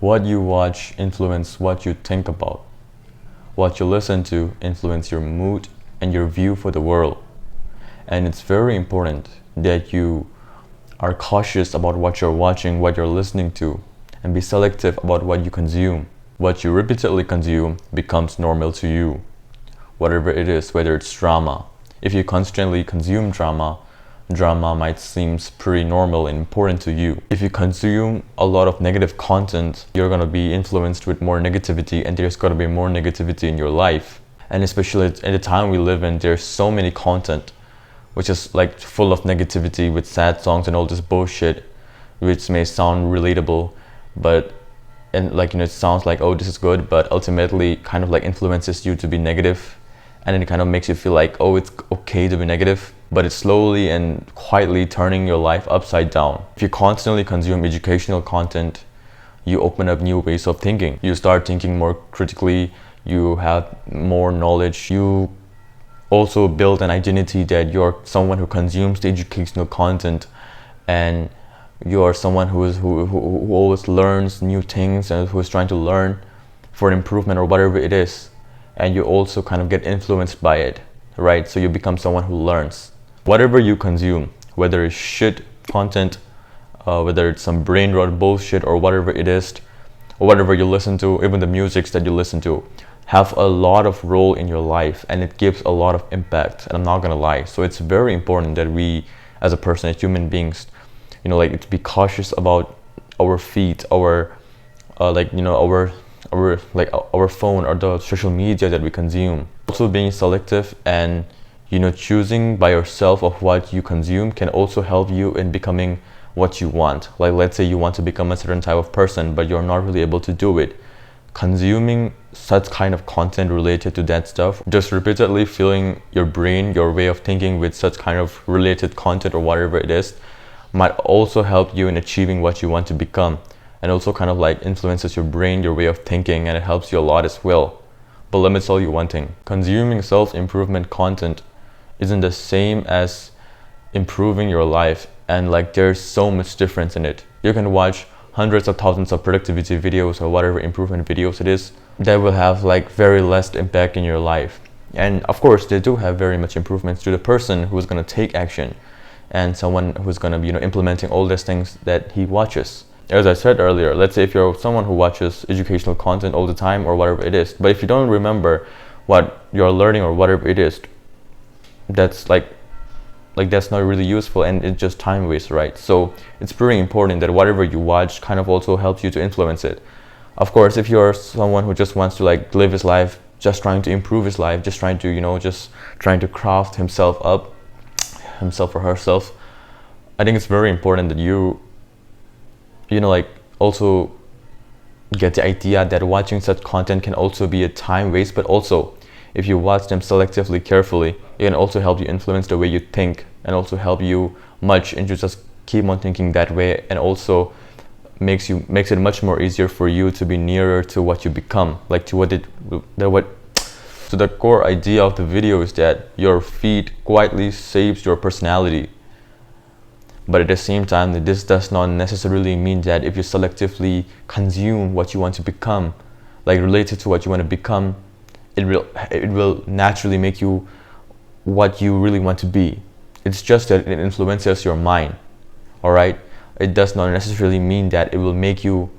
What you watch influence what you think about. What you listen to influence your mood and your view for the world. And it's very important that you are cautious about what you're watching, what you're listening to, and be selective about what you consume. What you repeatedly consume becomes normal to you, whatever it is, whether it's drama. If you constantly consume drama, drama might seem pretty normal and important to you. If you consume a lot of negative content, you're gonna be influenced with more negativity, and there's gonna be more negativity in your life. And especially at the time we live in, there's so many content which is like full of negativity with sad songs and all this bullshit, which may sound relatable, but it sounds like, oh, this is good, but ultimately kind of like influences you to be negative, and then it kind of makes you feel like, oh, it's okay to be negative, but it's slowly and quietly turning your life upside down. If you constantly consume educational content, you open up new ways of thinking. You start thinking more critically, you have more knowledge, you also build an identity that you're someone who consumes the educational content, and you are someone who always learns new things and who is trying to learn for an improvement or whatever it is. And you also kind of get influenced by it, right? So you become someone who learns. Whatever you consume, whether it's shit content, whether it's some brain rot bullshit or whatever it is, or whatever you listen to, even the musics that you listen to, have a lot of role in your life, and it gives a lot of impact, and I'm not gonna lie. So it's very important that we as a person, as human beings, to be cautious about our feed, our phone or the social media that we consume. Also being selective and choosing by yourself of what you consume can also help you in becoming what you want. Like, let's say you want to become a certain type of person, but you're not really able to do it. Consuming such kind of content related to that stuff, just repeatedly filling your brain, your way of thinking with such kind of related content or whatever it is, might also help you in achieving what you want to become, and also kind of like influences your brain, your way of thinking, and it helps you a lot as well. But let me tell you one thing, consuming self-improvement content isn't the same as improving your life, and like there's so much difference in it. You can watch hundreds of thousands of productivity videos or whatever improvement videos it is that will have like very less impact in your life. And of course they do have very much improvements to the person who's going to take action, and someone who's going to be implementing all these things that he watches. As I said earlier, let's say if you're someone who watches educational content all the time or whatever it is, but if you don't remember what you're learning or whatever it is, that's that's not really useful, and it's just time waste, right? So it's pretty important that whatever you watch kind of also helps you to influence it. Of course, if you're someone who just wants to like live his life, just trying to improve his life, just trying to just trying to craft himself or herself, I think it's very important that you also get the idea that watching such content can also be a time waste, but also if you watch them selectively, carefully, it can also help you influence the way you think, and also help you much into just keep on thinking that way, and also makes it much more easier for you to be nearer to what you become, like to So the core idea of the video is that your feed quietly shapes your personality. But at the same time, this does not necessarily mean that if you selectively consume what you want to become, like related to what you want to become, it will naturally make you what you really want to be. It's just that it influences your mind, alright? It does not necessarily mean that it will make you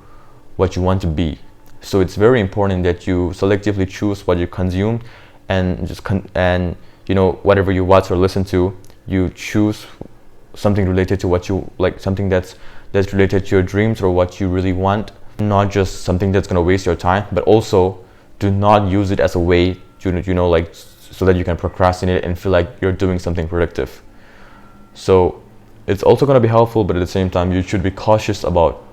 what you want to be. So it's very important that you selectively choose what you consume, and whatever you watch or listen to, you choose something related to what you like, something that's related to your dreams or what you really want, not just something that's going to waste your time, but also do not use it as a way to so that you can procrastinate and feel like you're doing something productive. So it's also going to be helpful, but at the same time you should be cautious about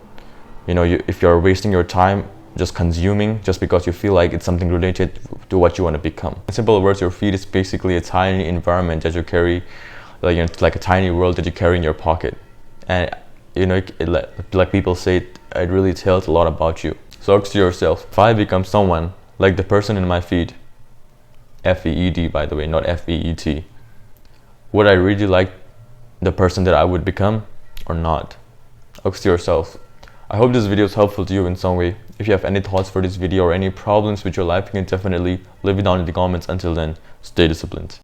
if you're wasting your time just consuming just because you feel like it's something related to what you want to become. In simple words, your feed is basically a tiny environment that you carry, like a tiny world that you carry in your pocket, and like people say, it really tells a lot about you. So ask yourself, if I become someone like the person in my feed, F-E-E-D by the way, not F-E-E-T, would I really like the person that I would become or not? Ask yourself. I hope this video is helpful to you in some way. If you have any thoughts for this video or any problems with your life, you can definitely leave it down in the comments. Until then, stay disciplined.